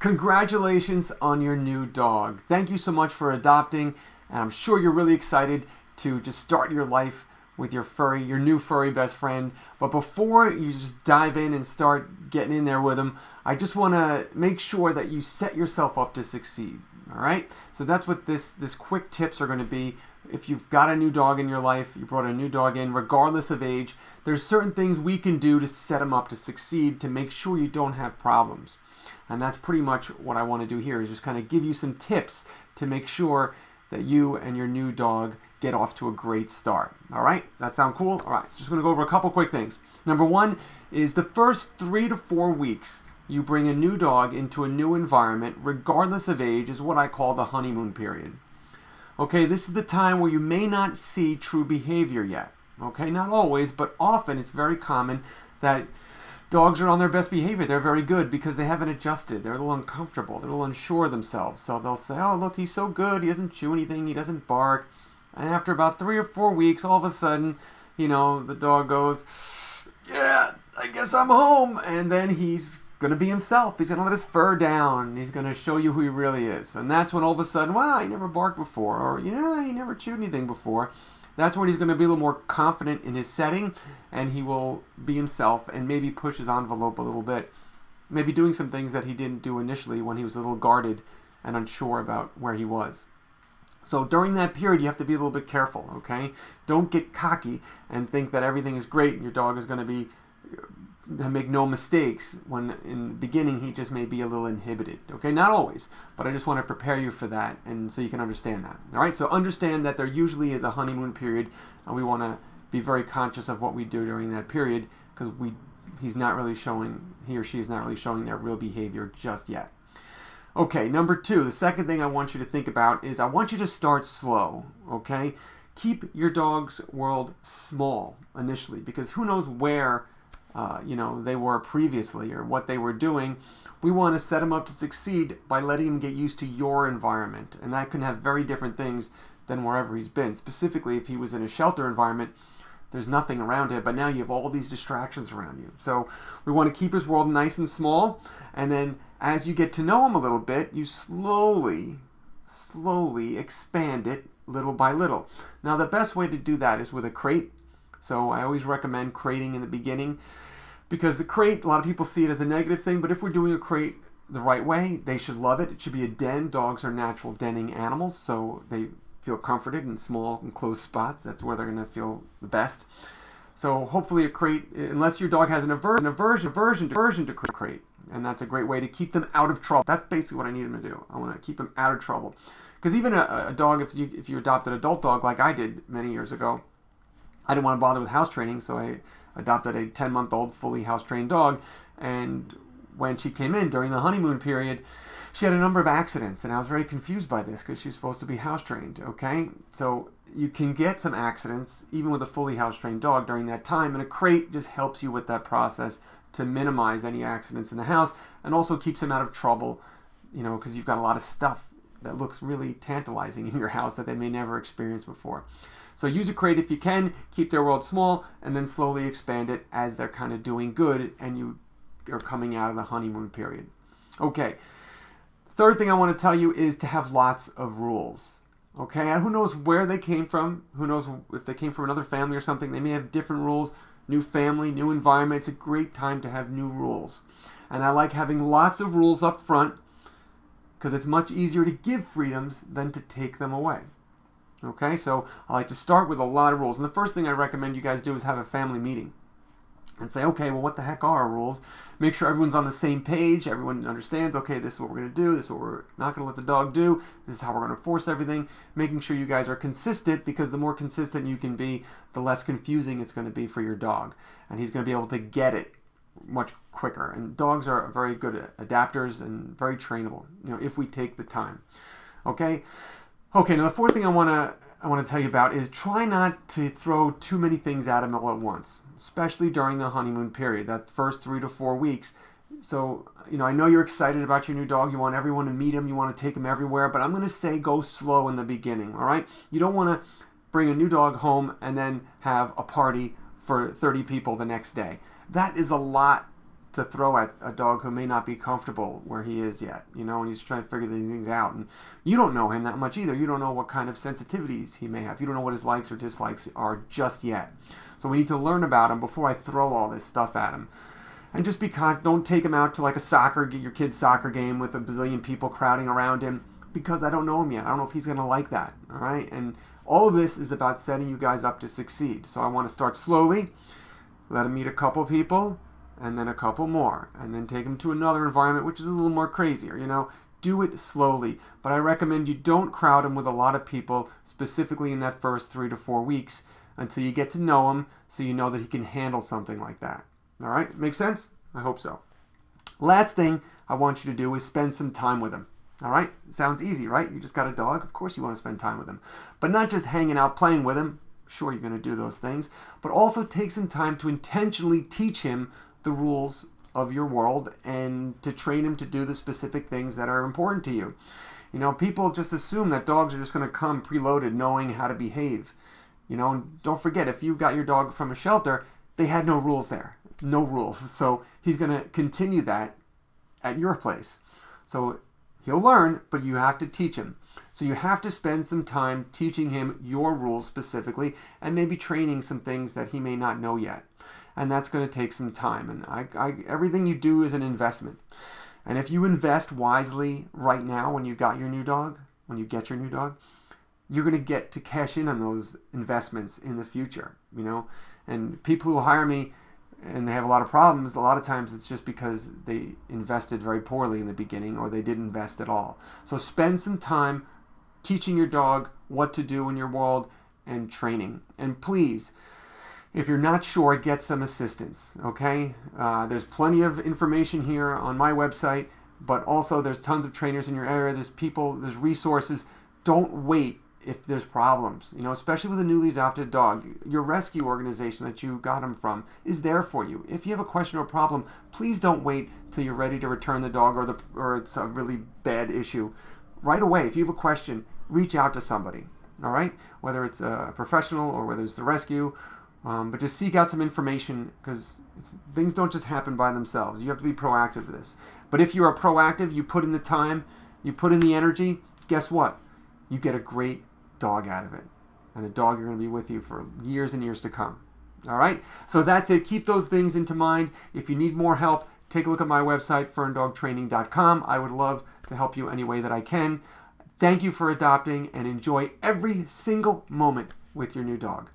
Congratulations on your new dog. Thank you so much for adopting, and I'm sure you're really excited to just start your life with your new furry best friend. But before you just dive in and start getting in there with him, I just want to make sure that you set yourself up to succeed. All right? So that's what this quick tips are going to be. If you've got a new dog in your life, you brought a new dog in, regardless of age, there's certain things we can do to set him up to succeed to make sure you don't have problems. And that's pretty much what I want to do here, is just kind of give you some tips to make sure that you and your new dog get off to a great start. All right? That sound cool? All right, so just going to go over a couple quick things. Number one is the first 3 to 4 weeks you bring a new dog into a new environment, regardless of age, is what I call the honeymoon period. Okay, this is the time where you may not see true behavior yet. Okay, not always, but often it's very common that dogs are on their best behavior. They're very good because they haven't adjusted. They're a little uncomfortable. They're a little unsure of themselves. So they'll say, oh, look, he's so good. He doesn't chew anything. He doesn't bark. And after about 3 or 4 weeks, all of a sudden, the dog goes, yeah, I guess I'm home. And then he's going to be himself. He's going to let his fur down. He's going to show you who he really is. And that's when all of a sudden, wow, he never barked before. Or, he never chewed anything before. That's when he's going to be a little more confident in his setting, and he will be himself and maybe push his envelope a little bit. Maybe doing some things that he didn't do initially when he was a little guarded and unsure about where he was. So during that period, you have to be a little bit careful, okay? Don't get cocky and think that everything is great and your dog is going to make no mistakes, when in the beginning he just may be a little inhibited. Okay, not always, but I just want to prepare you for that, and so you can understand that. All right, so understand that there usually is a honeymoon period, and we want to be very conscious of what we do during that period, because he or she is not really showing their real behavior just yet. Okay, number 2, the second thing I want you to think about is I want you to start slow. Okay, keep your dog's world small initially, because who knows where they were previously or what they were doing. We want to set them up to succeed by letting him get used to your environment. And that can have very different things than wherever he's been. Specifically, if he was in a shelter environment, there's nothing around him, but now you have all these distractions around you. So we want to keep his world nice and small. And then as you get to know him a little bit, you slowly expand it little by little. Now, the best way to do that is with a crate. So I always recommend crating in the beginning, because the crate, a lot of people see it as a negative thing, but if we're doing a crate the right way, they should love it. It should be a den. Dogs are natural denning animals, so they feel comforted in small and closed spots. That's where they're going to feel the best. So hopefully a crate, unless your dog has an aversion to crate, and that's a great way to keep them out of trouble. That's basically what I need them to do. I want to keep them out of trouble. Because even a dog, if you adopt an adult dog like I did many years ago, I didn't want to bother with house training, so I adopted a 10-month-old fully house-trained dog. And when she came in during the honeymoon period, she had a number of accidents, and I was very confused by this because she's supposed to be house-trained, okay? So you can get some accidents even with a fully house-trained dog during that time, and a crate just helps you with that process to minimize any accidents in the house, and also keeps them out of trouble, because you've got a lot of stuff that looks really tantalizing in your house that they may never experience before. So use a crate if you can, keep their world small, and then slowly expand it as they're kind of doing good and you are coming out of the honeymoon period. Okay, third thing I want to tell you is to have lots of rules. Okay, and who knows where they came from? Who knows if they came from another family or something? They may have different rules. New family, new environment. It's a great time to have new rules. And I like having lots of rules up front, because it's much easier to give freedoms than to take them away. Okay, so I like to start with a lot of rules. And the first thing I recommend you guys do is have a family meeting and say, okay, well, what the heck are our rules? Make sure everyone's on the same page. Everyone understands, okay, this is what we're going to do. This is what we're not going to let the dog do. This is how we're going to enforce everything. Making sure you guys are consistent, because the more consistent you can be, the less confusing it's going to be for your dog. And he's going to be able to get it much quicker. And dogs are very good adapters and very trainable, if we take the time. Okay, now the fourth thing I want to tell you about is try not to throw too many things at him all at once, especially during the honeymoon period, that first 3 to 4 weeks. So, I know you're excited about your new dog. You want everyone to meet him. You want to take him everywhere. But I'm going to say go slow in the beginning, all right? You don't want to bring a new dog home and then have a party for 30 people the next day. That is a lot to throw at a dog who may not be comfortable where he is yet, and he's trying to figure these things out. And you don't know him that much either. You don't know what kind of sensitivities he may have. You don't know what his likes or dislikes are just yet. So we need to learn about him before I throw all this stuff at him. And just be kind. Don't take him out to like your kid's soccer game with a bazillion people crowding around him, because I don't know him yet. I don't know if he's going to like that. All right. And all of this is about setting you guys up to succeed. So I want to start slowly, let him meet a couple people, and then a couple more, and then take him to another environment, which is a little more crazier. Do it slowly. But I recommend you don't crowd him with a lot of people, specifically in that first 3 to 4 weeks, until you get to know him, so you know that he can handle something like that. All right? Make sense? I hope so. Last thing I want you to do is spend some time with him. All right? Sounds easy, right? You just got a dog. Of course you want to spend time with him. But not just hanging out playing with him. Sure, you're going to do those things. But also take some time to intentionally teach him the rules of your world and to train him to do the specific things that are important to you. People just assume that dogs are just going to come preloaded knowing how to behave. And don't forget, if you got your dog from a shelter, they had no rules there. No rules. So he's going to continue that at your place. So he'll learn, but you have to teach him. So you have to spend some time teaching him your rules specifically, and maybe training some things that he may not know yet. And that's going to take some time. And everything you do is an investment. And if you invest wisely right now when you get your new dog, you're going to get to cash in on those investments in the future, And people who hire me and they have a lot of problems, a lot of times it's just because they invested very poorly in the beginning, or they didn't invest at all. So spend some time teaching your dog what to do in your world and training. And please, if you're not sure, get some assistance, okay? There's plenty of information here on my website, but also there's tons of trainers in your area. There's resources. Don't wait if there's problems, especially with a newly adopted dog. Your rescue organization that you got him from is there for you. If you have a question or problem, please don't wait till you're ready to return the dog or it's a really bad issue. Right away, if you have a question, reach out to somebody, all right? Whether it's a professional or whether it's the rescue, but just seek out some information, because things don't just happen by themselves. You have to be proactive with this. But if you are proactive, you put in the time, you put in the energy, guess what? You get a great dog out of it, and a dog you're going to be with you for years and years to come. All right? So that's it. Keep those things into mind. If you need more help, take a look at my website, ferndogtraining.com. I would love to help you any way that I can. Thank you for adopting, and enjoy every single moment with your new dog.